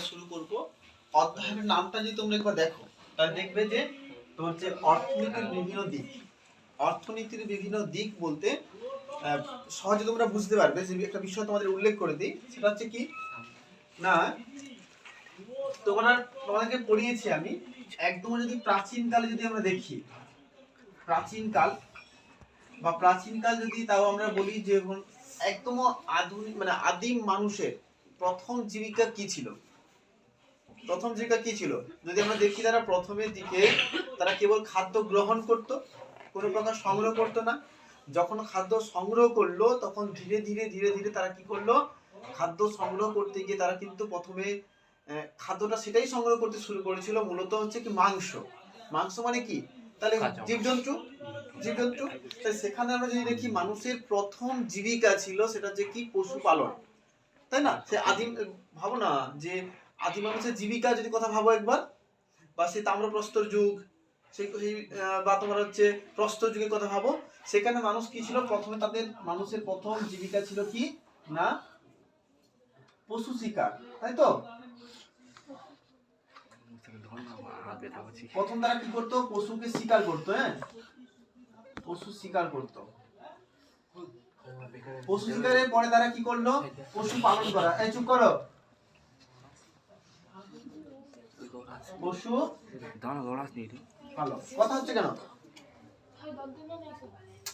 শুরু করব। অধ্যায়ের নামটা যদি তোমরা একবার দেখো তাহলে দেখবে যে তোমার যে অর্থনীতির বিভিন্ন দিক, অর্থনীতির বিভিন্ন দিক বলতে সহজে তোমরা বুঝতে পারবে যে একটা বিষয় তোমাদের উল্লেখ করে দিই, সেটা হচ্ছে কি না তোমাদেরকে পড়িয়েছি আমি একদম যদি প্রাচীনকালে যদি আমরা দেখি, প্রাচীনকাল যদি তাও আমরা বলি যে একদম আধুনিক মানে আদিম মানুষের প্রথম জীবিকা কি ছিল, প্রথম জীবিকা কি ছিল যদি আমরা দেখি, তারা প্রথমের দিকে তারা কেবল খাদ্য গ্রহণ করত, কোনো প্রকার সংগ্রহ করতো না। যখন খাদ্য সংগ্রহ করলো তখন ধীরে ধীরে ধীরে ধীরে তারা কি করলো, খাদ্য সংগ্রহ করতে গিয়ে তারা কিন্তু প্রথমে খাদ্যটা সেটাই সংগ্রহ করতে শুরু করেছিল মূলত হচ্ছে কি মাংস। মাংস মানে কি তাহলে জীবজন্তু, জীবজন্তু। তাই সেখানে আমরা যদি দেখি মানুষের প্রথম জীবিকা ছিল সেটা যে কি পশুপালন, তাই না? সে আদিম ভাবো না যে আদিম মানুষের জীবিকা যদি কথা ভাবো একবার, বা সেই তাম্রপ্রস্তর যুগ, সেই বা তোমার হচ্ছে প্রস্তর যুগের কথা ভাবো, সেখানে মানুষ কি ছিল প্রথমে, তাদের মানুষের প্রথম জীবিকা ছিল কি না পশু শিকার, তাই তো? প্রথম তারা কি করতো, পশুকে শিকার করতো। হ্যাঁ, পশু শিকার করতো। পশু শিকারের পরে তারা কি করলো, পশু পালন করা। এই চুপ করো, পশু পালন। কথা হচ্ছে কেন,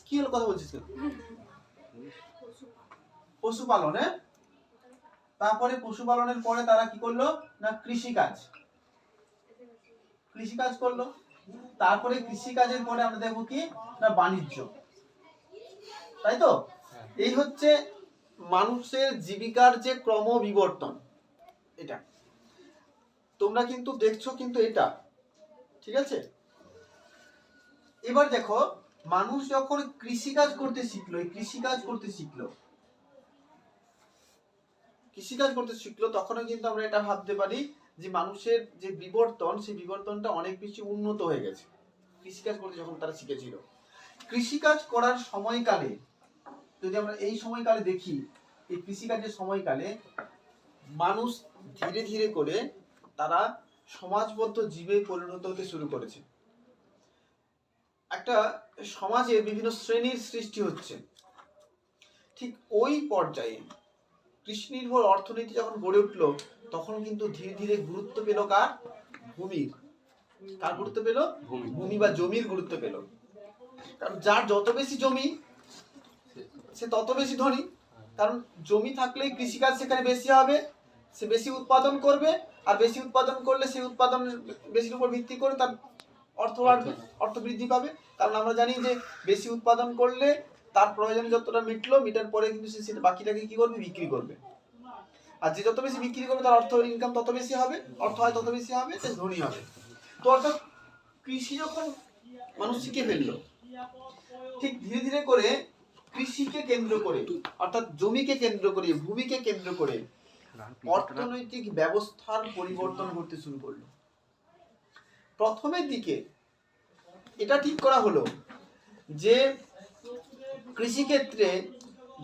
কি হলো কথা বলছিস? পশুপালন। হ্যাঁ, তারপরে পশুপালনের পরে তারা কি করলো না কৃষিকাজ, কৃষিকাজ করলো। তারপরে কৃষিকাজের পরে আমরা দেখবো কি না বাণিজ্য, তাই তো? এই হচ্ছে মানুষের জীবিকার যে ক্রমবিবর্তন। এটা তোমরা কিন্তু দেখছো, কিন্তু এটা ঠিক আছে। এবার দেখো মানুষ যখন কৃষিকাজ করতে শিখলো, কৃষিকাজ করতে শিখলো তখনও কিন্তু আমরা এটা ভাবতে পারি যে মানুষের যে বিবর্তন, সেই বিবর্তনটা অনেক বেশি উন্নত হয়ে গেছে কৃষিকাজ করতে যখন তারা শিখেছিল। কৃষিকাজ করার সময়কালে যদি আমরা এই সময়কালে দেখি, এই কৃষিকাজের সময়কালে মানুষ ধীরে ধীরে করে তারা সমাজবদ্ধ জীবে পরিণত হতে শুরু করেছে। একটা সমাজে বিভিন্ন শ্রেণীর সৃষ্টি হচ্ছে। ঠিক ওই পর্যায়ে কৃষি নির্ভর অর্থনীতি যখন গড়ে উঠলো তখন কিন্তু ধীরে ধীরে গুরুত্ব পেল কার, ভূমির। কার গুরুত্ব পেল? ভূমি বা জমির গুরুত্ব পেল। কারণ যার যত বেশি জমি সে তত বেশি ধনী, কারণ জমি থাকলেই কৃষিকাজ সেখানে বেশি হবে, সে বেশি উৎপাদন করবে, আর বেশি উৎপাদন করলে সেই উৎপাদনের বেশির উপর ভিত্তি করে তার অর্থ বাড়বে, অর্থ বৃদ্ধি পাবে। কারণ আমরা জানি যে বেশি উৎপাদন করলে তার প্রয়োজন যতটা মিটলো, মিটার পরে কিন্তু সে সেটা বাকিটাকে কি করবে, বিক্রি করবে। আর যে যত বেশি বিক্রি করবে তার অর্থ ইনকাম তত বেশি হবে, অর্থ হয় তত বেশি হবে, সে ধনী হবে। তো অর্থাৎ কৃষি যখন মানুষ শিখে ফেললো, ঠিক ধীরে ধীরে করে কৃষিকে কেন্দ্র করে, অর্থাৎ জমিকে কেন্দ্র করে, ভূমিকে কেন্দ্র করে অর্থনৈতিক ব্যবস্থার পরিবর্তন করতে শুরু করলো। প্রথমের দিকে এটা ঠিক করা হলো যে কৃষিক্ষেত্রে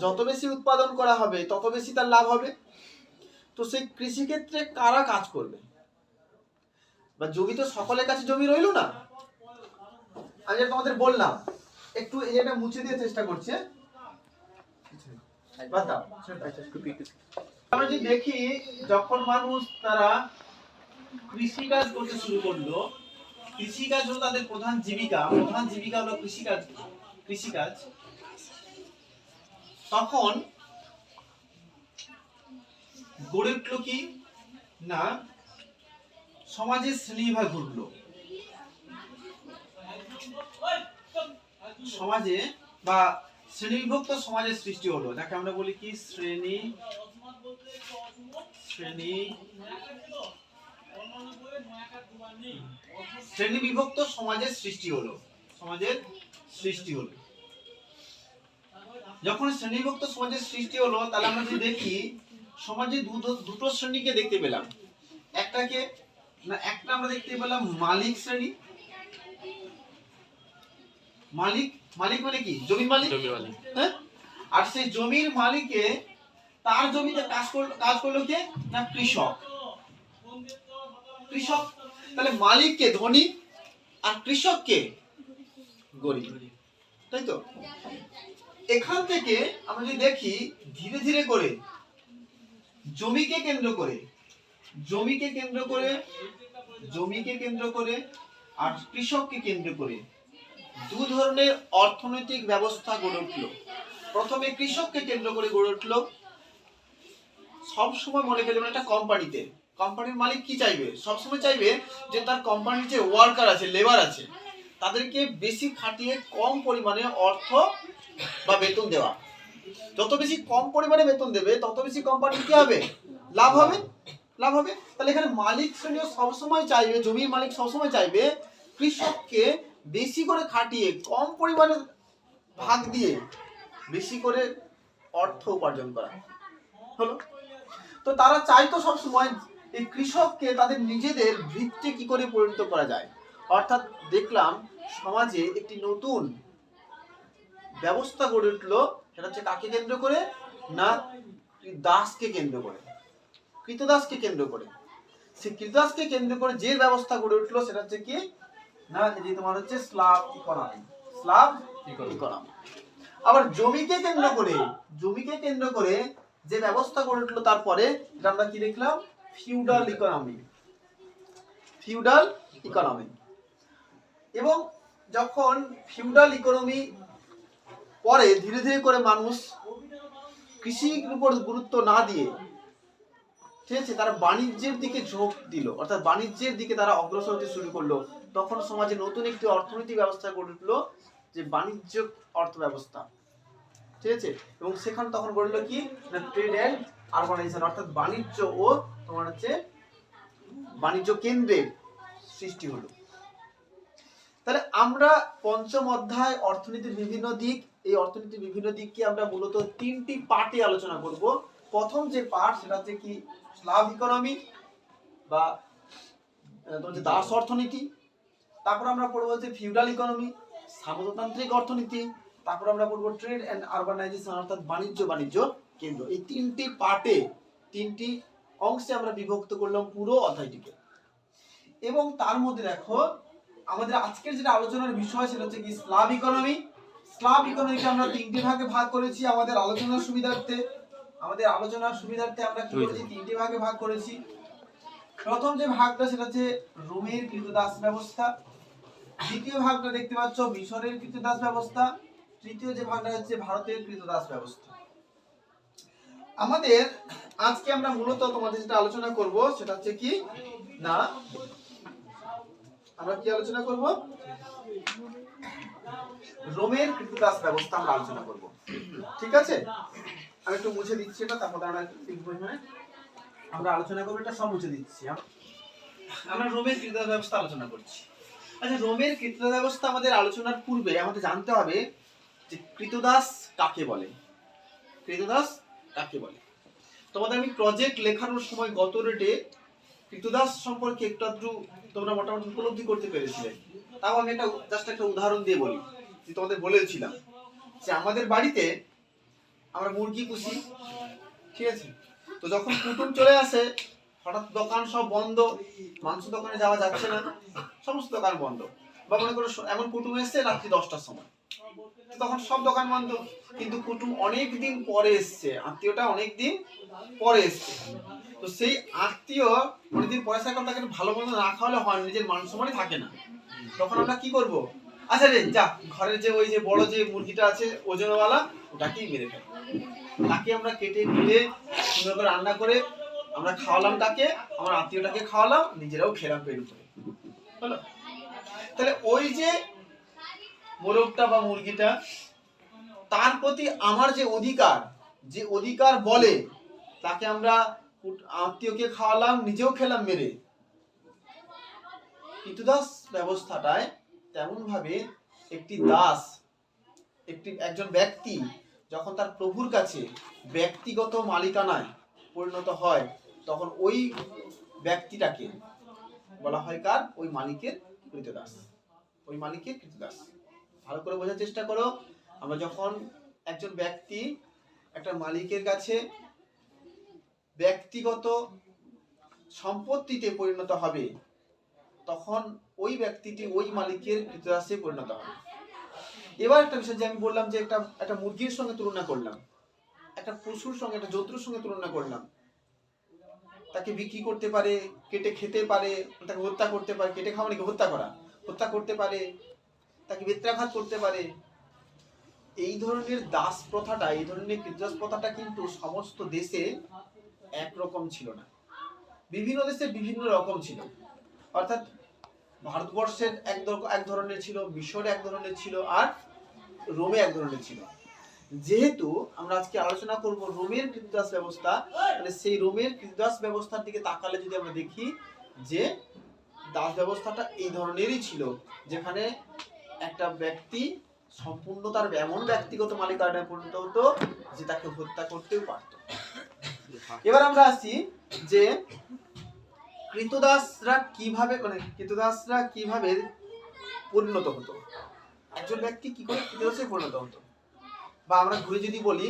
যত বেশি উৎপাদন করা হবে তত বেশি তার লাভ হবে। তো সেই কৃষিক্ষেত্রে কারা কাজ করবে, বা জমি তো সকলের কাছে জমি রইল না। আমি তোমাদের বললাম একটু এটা মুছে দিয়ে চেষ্টা করছে। আমরা যদি দেখি যখন মানুষ তারা কৃষিকাজ করতে শুরু করলো, কৃষিকাজ হলো তাদের প্রধান জীবিকা, প্রধান জীবিকা হলো কৃষিকাজ, তখন গড়ে উঠলো কি না সমাজের শ্রেণীবিভাগ ঘটলো। সমাজে বা শ্রেণীবিভক্ত সমাজের সৃষ্টি হলো, যাকে আমরা বলি কি শ্রেণীবিভক্ত সমাজের সৃষ্টি হলো, যখন শ্রেণীবিভক্ত সমাজের সৃষ্টি হলো তাহলে আমরা যদি দেখি সমাজে দুটো শ্রেণীকে দেখতে পেলাম। একটা আমরা দেখতে পেলাম মালিক শ্রেণী। মালিক মানে কি, জমির মালিক। হ্যাঁ, আর সেই জমির মালিকে তার জমিতে কাজ করলো কে না কৃষক। কৃষক। তাহলে মালিককে ধনী আর কৃষককে গরিব, তাই তো? এখান থেকে আমরা যদি দেখি ধীরে ধীরে করে জমিকে কেন্দ্র করে আর কৃষককে কেন্দ্র করে দু ধরনের অর্থনৈতিক ব্যবস্থা গড়ে উঠলো। প্রথমে কৃষককে কেন্দ্র করে গড়ে উঠলো। সবসময় মনে করবেন একটা কোম্পানির মালিক কি চাইবে? সবসময় চাইবে যে তার কোম্পানির যে ওয়ার্কার আছে, লেবার আছে, তাদেরকে বেশি খাটিয়ে কম পরিমাণে অর্থ বা বেতন দেওয়া। যত বেশি কম পরিমাণে বেতন দেবে তত বেশি কোম্পানির কি হবে? লাভ হবে। তাহলে এখানে মালিক শ্রেণীও সবসময় চাইবে, জমির মালিক সবসময় চাইবে কৃষককে বেশি করে খাটিয়ে কম পরিমাণে ভাগ দিয়ে বেশি করে অর্থ উপার্জন করা। হলো? তো তারা চাইতো সবসময় এই কৃষককে তাদের নিজেদের ভিত্তি কি করে পরিণত করা যায়। অর্থাৎ দেখলাম সমাজে একটি নতুন ব্যবস্থা গড়ে উঠলো। সেটা হচ্ছে কাকে কেন্দ্র করে? না, দাসকে কেন্দ্র করে, কৃতদাসকে কেন্দ্র করে। সেই কৃতদাসকে কেন্দ্র করে যে ব্যবস্থা গড়ে উঠলো সেটা হচ্ছে কি না, যে তোমার হচ্ছে স্লাভ ইকোনমি। আবার জমিকে কেন্দ্র করে যে ব্যবস্থা গড়ে উঠলো তারপরে এটা আমরা কি দেখলাম? Feudal economy. এবং যখন ফিউডাল ইকোনমি পরে ধীরে ধীরে করে মানুষ কৃষির উপর গুরুত্ব না দিয়ে, ঠিক আছে, তারা বাণিজ্যের দিকে ঝোঁক দিল, অর্থাৎ বাণিজ্যের দিকে তারা অগ্রসর হতে শুরু করলো, তখন সমাজে নতুন একটি অর্থনৈতিক ব্যবস্থা গড়ে উঠলো, যে বাণিজ্য অর্থ ব্যবস্থা। ঠিক আছে, এবং সেখানে তখন গড়ে উঠলো কি না, ট্রেড এন্ড আরবানাইজেশন, অর্থাৎ বাণিজ্য ও তোমার হচ্ছে বাণিজ্য কেন্দ্রের সৃষ্টি হলো। তাহলে আমরা পঞ্চম অধ্যায় অর্থনীতির বিভিন্ন দিক, এই অর্থনীতির বিভিন্ন দিককে আমরা মূলত তিনটি পার্টে আলোচনা করব। প্রথম যে পার্ট সেটা হচ্ছে কি স্লাভ ইকোনমি বা দাস অর্থনীতি। তারপর আমরা পড়বো হচ্ছে ফিউডাল ইকোনমি, সামন্ততান্ত্রিক অর্থনীতি। তারপর আমরা পড়বো ট্রেড এন্ড আরবানাইজেশন, অর্থাৎ বাণিজ্য কেন্দ্র। এই তিনটি পার্টে, তিনটি অংশে আমরা বিভক্ত করলাম পুরো অধ্যায়টিকে। এবং তার মধ্যে দেখো আমাদের আজকের যেটা আলোচনার বিষয় সেটা হচ্ছে কি স্লাভ ইকোনমিকে আমরা তিনটি ভাগে ভাগ করেছি আমাদের আলোচনার সুবিধার্থে। আমরা কি করেছি? তিনটি ভাগে ভাগ করেছি। প্রথম যে ভাগটা সেটা হচ্ছে রোমের কৃতদাস ব্যবস্থা, দ্বিতীয় ভাগটা দেখতে পাচ্ছ মিশরের কৃতদাস ব্যবস্থা, তৃতীয় যে ভাগটা হচ্ছে ভারতের কৃতদাস ব্যবস্থা। আমাদের আজকে আমরা মূলত তোমাদের যেটা আলোচনা করব সেটা হচ্ছে কি না, আমরা কি আলোচনা করব? রোমের কৃতদাস ব্যবস্থা আমরা আলোচনা করব। ঠিক আছে, আমি একটু মুছে দিচ্ছি এটা, তারপর আমরা আলোচনা করব। এটা সব মুছে দিচ্ছি। আমরা রোমের কৃতদাস ব্যবস্থা আলোচনা করছি। আচ্ছা, রোমের কৃতদাস ব্যবস্থা আমাদের আলোচনার পূর্বে আমাদের জানতে হবে যে কৃতদাস কাকে বলে। তোমাদের আমি প্রজেক্ট লেখানোর সময় গত রেটে কৃতদাস সম্পর্কে একটু তোমরা মোটামুটি উপলব্ধি করতে পেরেছিলে। তাও আমি একটা উদাহরণ দিয়ে বলি। তোমাদের বলেছিলাম যে আমাদের বাড়িতে আমরা মুরগি পুষি, ঠিক আছে, তো যখন কুটুম চলে আসে হঠাৎ দোকান সব বন্ধ, মাংস দোকানে যাওয়া যাচ্ছে না, সমস্ত দোকান বন্ধ, বা মনে করো এমন কুটুম এসছে রাত্রি 10টার সময়, তখন সব দোকান বন্ধ, কিন্তু কুটুম অনেক দিন পরে এসছে, আত্মীয়টা অনেক দিন পরে এসছে, তো সেই আত্মীয় অনেকদিন পরে থাকলে তাকে ভালো মন্দ না খাওয়ালে হয়, নিজের মান সম্মানই থাকে না। তখন আমরা কি করব? আচ্ছা রে যা, ঘরের যে ওই যে বড় যে মুরগিটা আছে ওজনওয়ালা, ওটাকেই মেরে ফেলি, তাকে আমরা কেটে কুটে সুন্দর করে রান্না করে আমরা খাওয়ালাম, তাকে আমার আত্মীয়টাকে খাওয়ালাম, নিজেরাও খেলাম পেট করে। হলো? তাহলে ওই যে মোরগটা বা মুরগিটা, তার প্রতি আমার যে অধিকার বলে, তাকে আমরা আত্মীয়কে খাওয়ালাম, নিজেও খেলাম মেরে। কৃতদাস ব্যবস্থাটায় তেমন ভাবে একজন ব্যক্তি যখন তার প্রভুর কাছে ব্যক্তিগত মালিকানায় পরিণত হয়, তখন ওই ব্যক্তিটাকে বলা হয় কার? ওই মালিকের কৃতদাস। ভালো করে বোঝার চেষ্টা করো। আমরা যখন একজন ব্যক্তি একটা মালিকের কাছে ব্যক্তিগত সম্পত্তিতে পরিণত হবে, তখন ওই ব্যক্তিটি ওই মালিকের কৃতদাসে পরিণত হবে। এবার একটা বিষয় যে আমি বললাম যে একটা মুরগির সঙ্গে তুলনা করলাম, একটা পশুর সঙ্গে, একটা জন্তুর সঙ্গে তুলনা করলাম। তাকে বিক্রি করতে পারে, কেটে খেতে পারে, তাকে হত্যা করতে পারে, কেটে খাওয়া নাকি হত্যা করা, হত্যা করতে পারে, তাকে বেত্রাঘাত করতে পারে। এই ধরনের দাস প্রথাটা, এই ধরনের কৃতদাস প্রথাটা কিন্তু সমস্ত দেশে একরকম ছিল না, বিভিন্ন দেশে বিভিন্ন রকম ছিল। অর্থাৎ ভারতবর্ষের এক ধরনের ছিল, মিশরে এক ধরনের ছিল, আর রোমে এক ধরনের ছিল। যেহেতু আমরা আজকে আলোচনা করব রোমের কৃতদাস ব্যবস্থা, মানে সেই রোমের কৃতদাস ব্যবস্থার দিকে তাকালে যদি আমরা দেখি যে দাস ব্যবস্থাটা এই ধরনেরই ছিল, যেখানে একটা ব্যক্তি সম্পূর্ণ তার এমন ব্যক্তিগত মালিকানায় পরিণত হতো যে তাকে হত্যা করতেও পারত। এবার আমরা আসি যে কৃতদাসরা কিভাবে পরিণত হতো, একজন ব্যক্তি কি করে কৃতদাসে পরিণত হতো, বা আমরা ঘুরে যদি বলি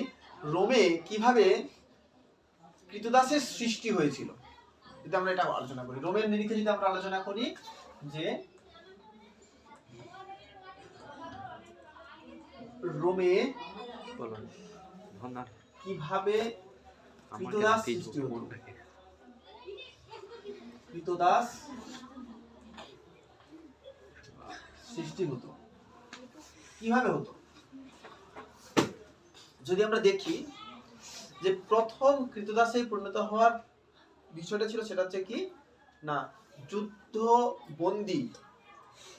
রোমে কিভাবে কৃতদাসের সৃষ্টি হয়েছিল, যদি আমরা এটা আলোচনা করি, রোমের নিরিখে যদি আমরা আলোচনা করি যে রোমে কিভাবে কৃতদাস সৃষ্টি হতো, কৃতদাস সৃষ্টি হতো কিভাবে হতো। যদি আমরা দেখি যে প্রথম কৃতদাসে পরিণত হওয়ার বিষয়টা ছিল, সেটা হচ্ছে কি না,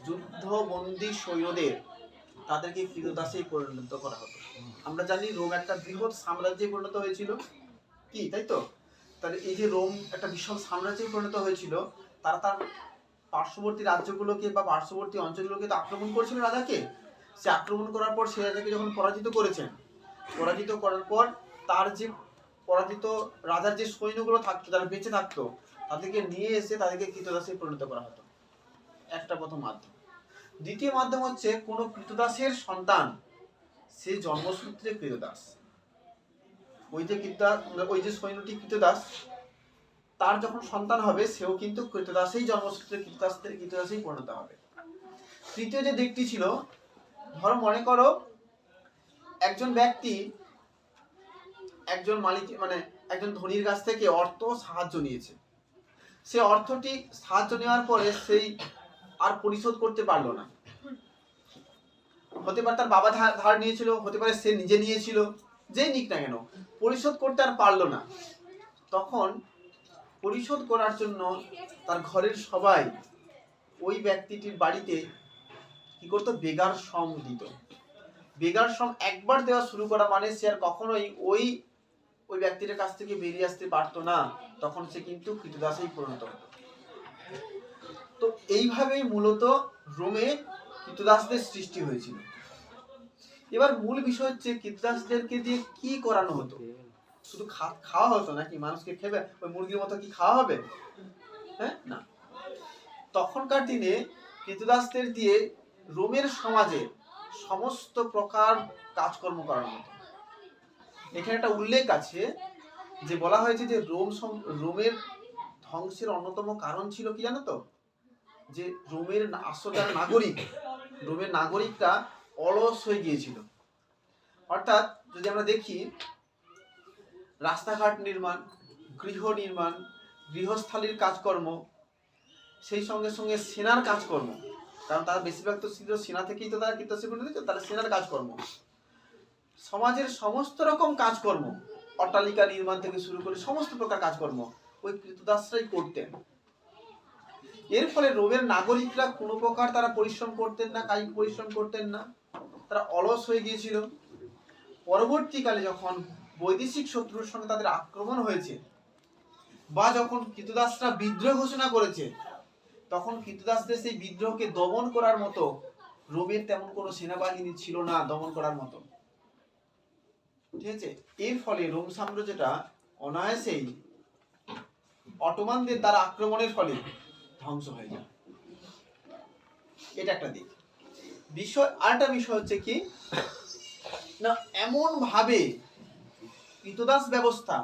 যুদ্ধবন্দী সৈন্যদের তাদেরকে কৃতদাসে পরিণত করা হতো। আমরা জানি রোম একটা বৃহৎ সাম্রাজ্যে পরিণত হয়েছিল, কি তাই তো? তাহলে এই যে রোম একটা বিশাল সাম্রাজ্যে পরিণত হয়েছিল, তারা তার পার্শ্ববর্তী রাজ্যগুলোকে বা পার্শ্ববর্তী অঞ্চলগুলোকে তো আক্রমণ করেছিল রাজাকে। সে আক্রমণ করার পর সে রাজাকে যখন পরাজিত করেছেন, পরাজিত করার পর তার যে পরাজিত রাজার যে সৈন্যগুলো থাকতো, যারা বেঁচে থাকতো, তাদেরকে নিয়ে এসে তাদেরকে কৃতদাসে পরিণত করা হতো, একটা প্রথম মাধ্যম। দ্বিতীয় মাধ্যম হচ্ছে কোন কৃতদাসের সন্তান, সে জন্মসূত্রে কৃতদাস। ওই যে সৈন্যটি কৃতদাস, তার যখন সন্তান হবে সেও কিন্তু কৃতদাসেই জন্মসূত্রে কৃতদাসেই পরিণত হবে। তৃতীয় যে দিকটি ছিল, ধরো মনে করো একজন ব্যক্তি একজন মালিক মানে একজন ধনীর কাছ থেকে অর্থ সাহায্য নিয়েছে, সে অর্থটি সাহায্য নেওয়ার পরে সেই আর পরিশোধ করতে পারলো না। হতে পারে তার বাবা ধার নিয়েছিল, হতে পারে সে নিজে নিয়েছিল, যেই নিক না কেন, পরিশোধ করতে আর পারলো না। তখন পরিশোধ করার জন্য তার ঘরের সবাই ওই ব্যক্তিটির বাড়িতে কি করতো, বেগার শ্রম দিত। বেগার শ্রম একবার দেওয়া শুরু করা মানে সে আর কখনোই ওই ব্যক্তির কাছ থেকে বেরিয়ে আসতে পারতো না, তখন সে কিন্তু কৃতদাসেই পরিণত হতো। তো এইভাবেই মূলত রোমে কৃতদাসদের সৃষ্টি হয়েছিল। এবার মূল বিষয় হচ্ছে কৃতদাসদেরকে দিয়ে কি করানো হতো, শুধু খাওয়া হতো নাকি? মানুষকে খেবে ওই মুরগির মতো কি খাওয়া হবে? হ্যাঁ, না। তখনকার দিনে কৃতদাসদের দিয়ে রোমের সমাজে সমস্ত প্রকার কাজকর্ম করানো হতো। এখানে একটা উল্লেখ আছে যে বলা হয়েছে যে রোমের ধ্বংসের অন্যতম কারণ ছিল কি জানো তো, যে রোমের আসলে রোমের নাগরিকরা অলস হয়ে গিয়েছিল। অর্থাৎ যদি আমরা দেখি রাস্তাঘাট নির্মাণ, গৃহ নির্মাণ, গৃহস্থালির কাজকর্ম, সেই সঙ্গে সঙ্গে সেনার কাজকর্ম, কারণ তারা বেশিরভাগ তো ছিল সেনা থেকেই তো তারা কৃতদাসে পরিণত হয়েছে, তারা সেনার কাজকর্ম, সমাজের সমস্ত রকম কাজকর্ম, অট্টালিকা নির্মাণ থেকে শুরু করে সমস্ত প্রকার কাজকর্ম ওই কৃতদাসরাই করতেন। এর ফলে রোমের নাগরিকরা কোনো প্রকার তারা পরিশ্রম করতেন না, কায়িক পরিশ্রম করতেন না, তারা অলস হয়ে গিয়েছিল। পরবর্তীকালে যখন বৈদেশিক শত্রুর সঙ্গে তাদের আক্রমণ হয়েছে, বা যখন কৃতদাসরা বিদ্রোহ ঘোষণা করেছে, তখন কৃতদাসদের সেই বিদ্রোহকে দমন করার মতো রোমের তেমন কোনো সেনাবাহিনী ছিল না দমন করার মতো। ঠিক আছে, এর ফলে রোম সাম্রাজ্যটা অনায়াসেই অটোমানদের দ্বারা আক্রমণের ফলে ধ্বংস হয়ে যায়। এটা একটা দিক। আরেকটা বিষয় হচ্ছে কি না, এমন ভাবে কৃতদাস ব্যবস্থা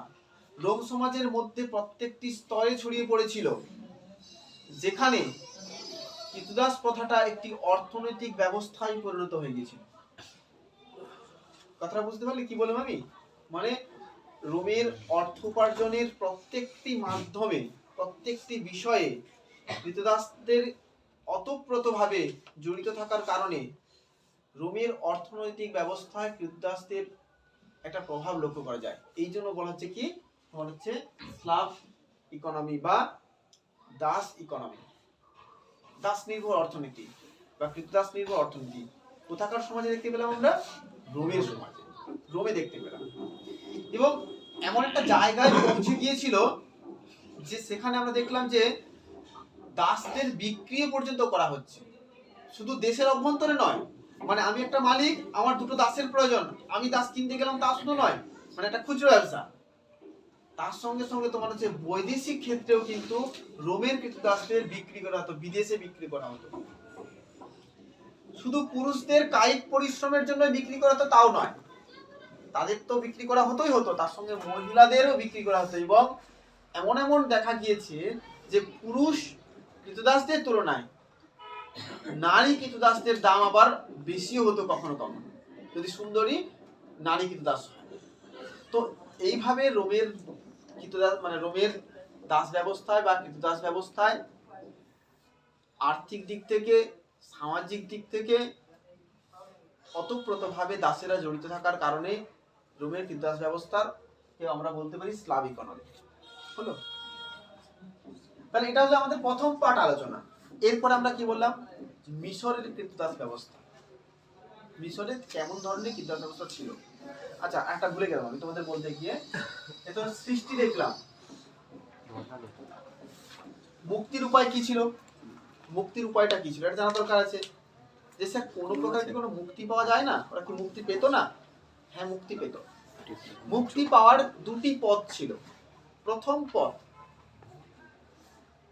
রোম সমাজের মধ্যে প্রত্যেকটি স্তরে ছড়িয়ে পড়েছিল, যেখানে কৃতদাস প্রথাটা একটি অর্থনৈতিক ব্যবস্থায় পরিণত হয়ে গেছিল। কথাটা বুঝতে পারলে কি বললাম আমি? মানে রোমের অর্থ উপার্জনের প্রত্যেকটি মাধ্যমে, প্রত্যেকটি বিষয়ে কৃতদাসদের অতপ্রতভাবে জড়িত থাকার কারণে রোমের অর্থনৈতিক ব্যবস্থায় কৃতদাসদের একটা প্রভাব লক্ষ্য করা যায়। এই জন্য বলা হচ্ছে কি, বলা হচ্ছে স্লাভ ইকোনমি বা দাস ইকোনমি, দাস নির্ভর অর্থনীতি বা কৃতদাস নির্ভর অর্থনীতি। কোথাকার সমাজে দেখতে পেলাম আমরা? রোমের সমাজে, রোমে দেখতে পেলাম। এবং এমন একটা জায়গায় পৌঁছে গিয়েছিল যে সেখানে আমরা দেখলাম যে দাসদের বিক্রি পর্যন্ত করা হচ্ছে। শুধু দেশের অভ্যন্তরে নয়, মানে আমি একটা মালিক, আমার দুটো দাসের প্রয়োজন, আমি দাস কিনতে গেলাম, তা শুধু নয়, মানে একটা খুচরো ব্যবসা। তার সঙ্গে সঙ্গে তোমার হচ্ছে বৈদেশিক ক্ষেত্রেও কিন্তু রোমের কৃতদাসদের বিক্রি করা হতো, বিদেশে বিক্রি করা হতো। শুধু পুরুষদের কায়িক পরিশ্রমের জন্য বিক্রি করা হতো তাও নয়, তাদের তো বিক্রি করা হতোই হতো, তার সঙ্গে মহিলাদেরও বিক্রি করা হতো। এবং এমন এমন দেখা গিয়েছে যে পুরুষ কৃতদাসদের তুলনায় নারী কৃতদাসদের দাম আবার বেশিও হতো কখনো কখনো, যদি সুন্দরী নারী কৃতদাস হয়। তো এইভাবে রোমের কৃতদাস মানে রোমের দাস ব্যবস্থায় বা কৃতদাস ব্যবস্থায় আর্থিক দিক থেকে, সামাজিক দিক থেকে অতপ্রতভাবে দাসেরা জড়িত থাকার কারণে রোমের কৃতদাস ব্যবস্থার কে আমরা বলতে পারি স্লাভ ইকোনমি হলো। তাহলে এটা হলো আমাদের প্রথম পার্ট আলোচনা। এরপর আমরা কি বললাম? মিশরের কৃতদাস ব্যবস্থা, মিশরে কেমন ধরনের কৃতদাস ব্যবস্থা ছিল। আচ্ছা, একটা ভুলে গেলাম আমি তোমাদের বলতে গিয়ে, এটা সৃষ্টি দেখলাম, মুক্তির উপায় কি ছিল? মুক্তির উপায়টা কি ছিল এটা জানা দরকার আছে। যে স্যার কোনো প্রকার কি কোনো মুক্তি পাওয়া যায় না? ওরা কি মুক্তি পেত না? হ্যাঁ, মুক্তি পেত। মুক্তি পাওয়ার দুটি পথ ছিল। প্রথম পথ,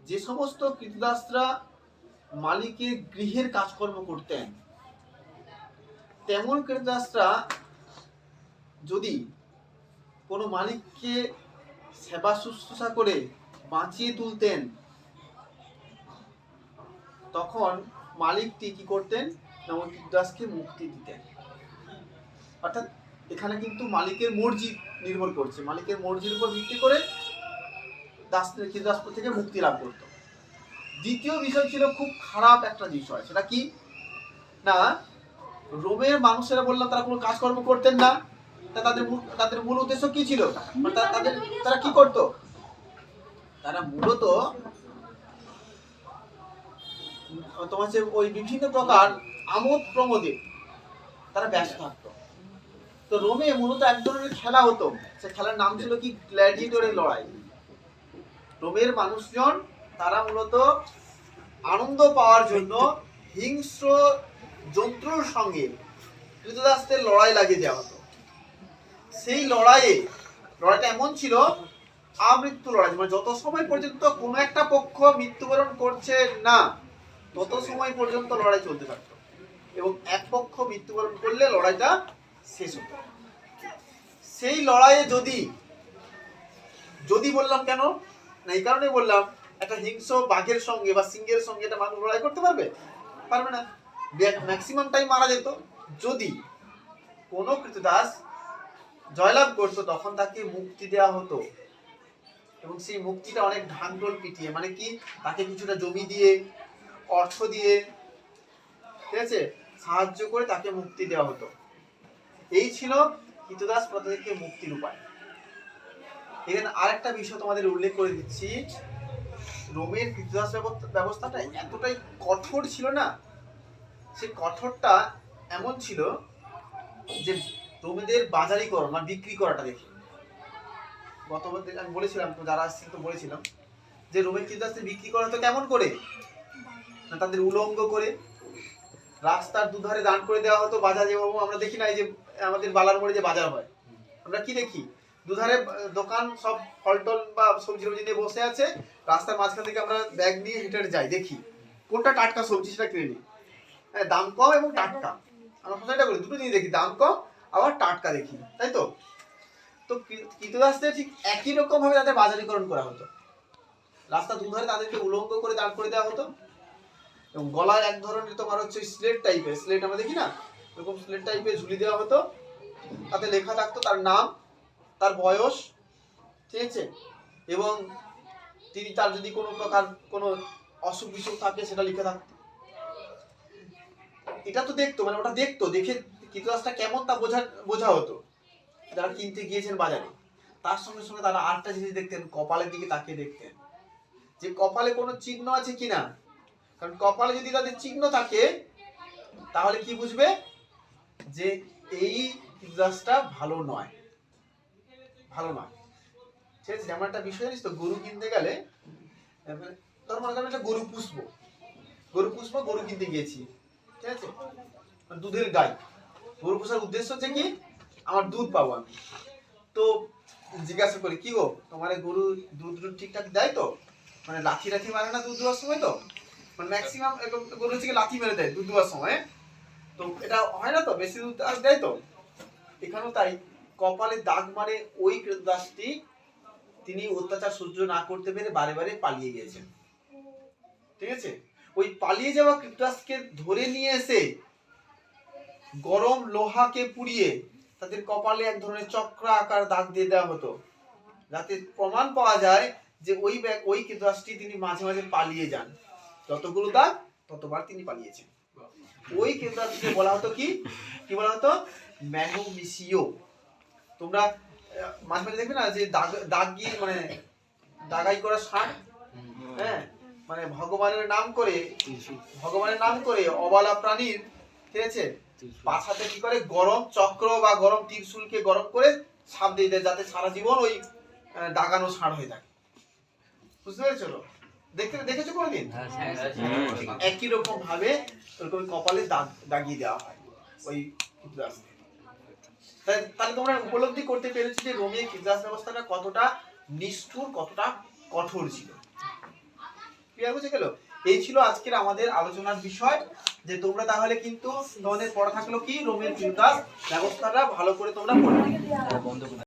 যে সমস্ত কৃতদাসরা মালিকের গৃহের কাজকর্ম করতেন, তেমন কৃতদাসরা যদি কোনো মালিককে সেবা শুশ্রূষা করে বাঁচিয়ে তুলতেন, তখন মালিকটি কি করতেন না ওই কৃতদাসকে মুক্তি দিতেন। অর্থাৎ এখানে কিন্তু মালিকের মর্জি নির্ভর করছে, মালিকের মর্জির উপর ভিত্তি করে কৃতদাস থেকে মুক্তি লাভ করত। দ্বিতীয় বিষয় ছিল খুব খারাপ একটা বিষয়, সেটা কি না, রোমের মানুষেরা বললাম তারা কোনো কাজকর্ম করতেন না। তাদের মূল উদ্দেশ্য কি ছিল? তারা কি করত? তারা মূলত তোমার যে ওই বিভিন্ন প্রকার আমোদ প্রমোদে তারা ব্যস্ত থাকতো। তো রোমে মূলত এক ধরনের খেলা হতো, সে খেলার নাম ছিল কি? গ্ল্যাডিয়েটরের লড়াই। রোমের মানুষজন তারা মূলত আনন্দ পাওয়ার জন্য হিংস্র জন্তুর সঙ্গে কৃতদাসদের লড়াই লাগিয়ে দেওয়া হতো। সেই লড়াইটা এমন ছিল আমৃত্যু লড়াই, মানে যত সময় পর্যন্ত কোনো একটা পক্ষ মৃত্যুবরণ করছে না তত সময় পর্যন্ত লড়াই চলতে থাকতো, এবং এক পক্ষ মৃত্যুবরণ করলে লড়াইটা শেষ হতো। সেই লড়াইয়ে যদি বললাম কেন না, এই কারণে বললাম, একটা হিংস্র বাঘের সঙ্গে বা সিংহের সঙ্গে একটা মানুষ লড়াই করতে পারবে না, ম্যাক্সিমাম টাইম মারা যেত। যদি কোনো কৃতদাস জয়লাভ করতো তখন তাকে মুক্তি দেওয়া হতো, এবং সেই মুক্তিটা অনেক ঢাকঢোল পিটিয়ে, মানে কি, তাকে কিছুটা জমি দিয়ে, অর্থ দিয়ে, ঠিক আছে, সাহায্য করে তাকে মুক্তি দেওয়া হতো। এই ছিল কৃতদাস প্রথা থেকে মুক্তির উপায়। এখানে আরেকটা বিষয় তোমাদের উল্লেখ করে দিচ্ছি, রোমের কৃতদাস ব্যবস্থাটা এতটাই কঠোর ছিল না, সে কঠোরটা এমন ছিল যে রোমেদের বাজারিকরণ মানে বিক্রি করাটা দেখে, গতবার আমি বলেছিলাম তো, যারা আসছিল তো বলেছিলাম যে রোমের কৃতদাসদের বিক্রি করা হতো কেমন করে না, তাদের উলঙ্গ করে রাস্তার দুধারে দাঁড় করে দেওয়া হতো। বাজার যেমন আমরা দেখি না, এই যে আমাদের বালার মোড়ে যে বাজার হয়, আমরা কি দেখি, দুধারে দোকান, সব ফলটল বা সবজি নিয়ে বসে আছে, রাস্তার মাঝখান থেকে আমরা ব্যাগ নিয়ে হেঁটে যাই, দেখি কোনটা টাটকা সবজি সেটা কিনে নিই। হ্যাঁ, দাম কম এবং টাটকা, আমরা সেটা করি, দুটো জিনিস দেখি, দাম কম আবার টাটকা দেখি, তাই তো। তো কৃতদাসদের ঠিক একই রকম ভাবে তাদের বাজারীকরণ করা হতো। রাস্তা দুধারে তাদেরকে উলঙ্গ করে দাঁড় করে দেওয়া হতো এবং গলায় এক ধরনের তোমার হচ্ছে স্লেট টাইপের, স্লেট আমরা দেখি না, এরকম স্লেট টাইপের ঝুলি দেওয়া হতো। তাতে লেখা থাকতো তার নাম, তার বয়স, ঠিক আছে, এবং তিনি তার যদি কোনো প্রকার কোনো অসুখ বিসুখ থাকে সেটা লিখে থাকতো। এটা তো দেখতো, মানে ওটা দেখতো, দেখে কৃতদাসটা কেমন তা বোঝা হতো যারা কিনতে গিয়েছেন বাজারে। তার সঙ্গে সঙ্গে তারা আরেকটা জিনিস দেখতেন, কপালের দিকে তাকিয়ে দেখতেন যে কপালে কোনো চিহ্ন আছে কিনা। কারণ কপালে যদি তাদের চিহ্ন থাকে তাহলে কি বুঝবে যে এই কৃতদাসটা ভালো নয়, ভালো নয়। ঠিক আছে, যেমন একটা বিষয় জানিস তো, গরু কিনতে গেলে ধর মনে করেন একটা গরু পুষবো, গরু কিনতে গিয়েছি, ঠিক আছে, দুধের গাই। গরু পোষার উদ্দেশ্য হচ্ছে কি, আমার দুধ পাবো আমি। তো জিজ্ঞাসা করি, কি গো তোমার গরু দুধ ঠিকঠাক দেয় তো, মানে লাথি মারে না দুধ দেওয়ার সময়? তো মানে ম্যাক্সিমাম গরু হচ্ছে লাথি মেরে দেয় দুধ দেওয়ার সময়, তো এটা হয় না তো, বেশি দুধ দেয় তো। এখানেও তাই, কপালে দাগ মানে ওই কৃতদাসটি তিনি অত্যাচার সহ্য না করতে পেরে বারে বারে পালিয়ে গিয়েছেন। ঠিক আছে, ওই পালিয়ে যাওয়া কৃতদাসকে ধরে নিয়ে এসে গরম লোহাকে পুড়িয়ে তাদের কপালে এক ধরনের চক্র আকার দাগ দিয়ে দেওয়া হতো, যাতে প্রমাণ পাওয়া যায় যে ওই কৃতদাসটি তিনি মাঝে মাঝে পালিয়ে যান, যতগুলো দাগ ততবার তিনি পালিয়েছেন। ওই কৃতদাসকে বলা হতো কি বলা হতো? ম্যানোমিসিও। তোমরা মাঝে মাঝে দেখবে না যে দাগি মানে দাগাই করা ষাঁড়, হ্যাঁ, মানে ভগবানের নাম করে অবলা প্রাণীর, ঠিক আছে, পাছাতে কি করে গরম চক্র বা গরম ত্রিশূলকে গরম করে ছাপ দিয়ে দেয়, যাতে সারা জীবন ওই দাগানো ষাঁড় হয়ে থাকে। বুঝতে পেরেছো? দেখেছো কোনোদিন? একই রকম ভাবে ওরকম কপালে দাগিয়ে দেওয়া হয় ওই কৃতদাস। তাহলে তোমরা উপলব্ধি করতে পেরেছো যে রোমের কৃতদাস ব্যবস্থাটা কতটা নিষ্ঠুর, কতটা কঠোর ছিল। ক্লিয়ার বুঝে গেল? এই ছিল আজকের আমাদের আলোচনার বিষয়, যে তোমরা তাহলে কিন্তু তোমাদের পড়া থাকলো কি, রোমের কৃতদাস ব্যবস্থাটা ভালো করে তোমরা পড়বে।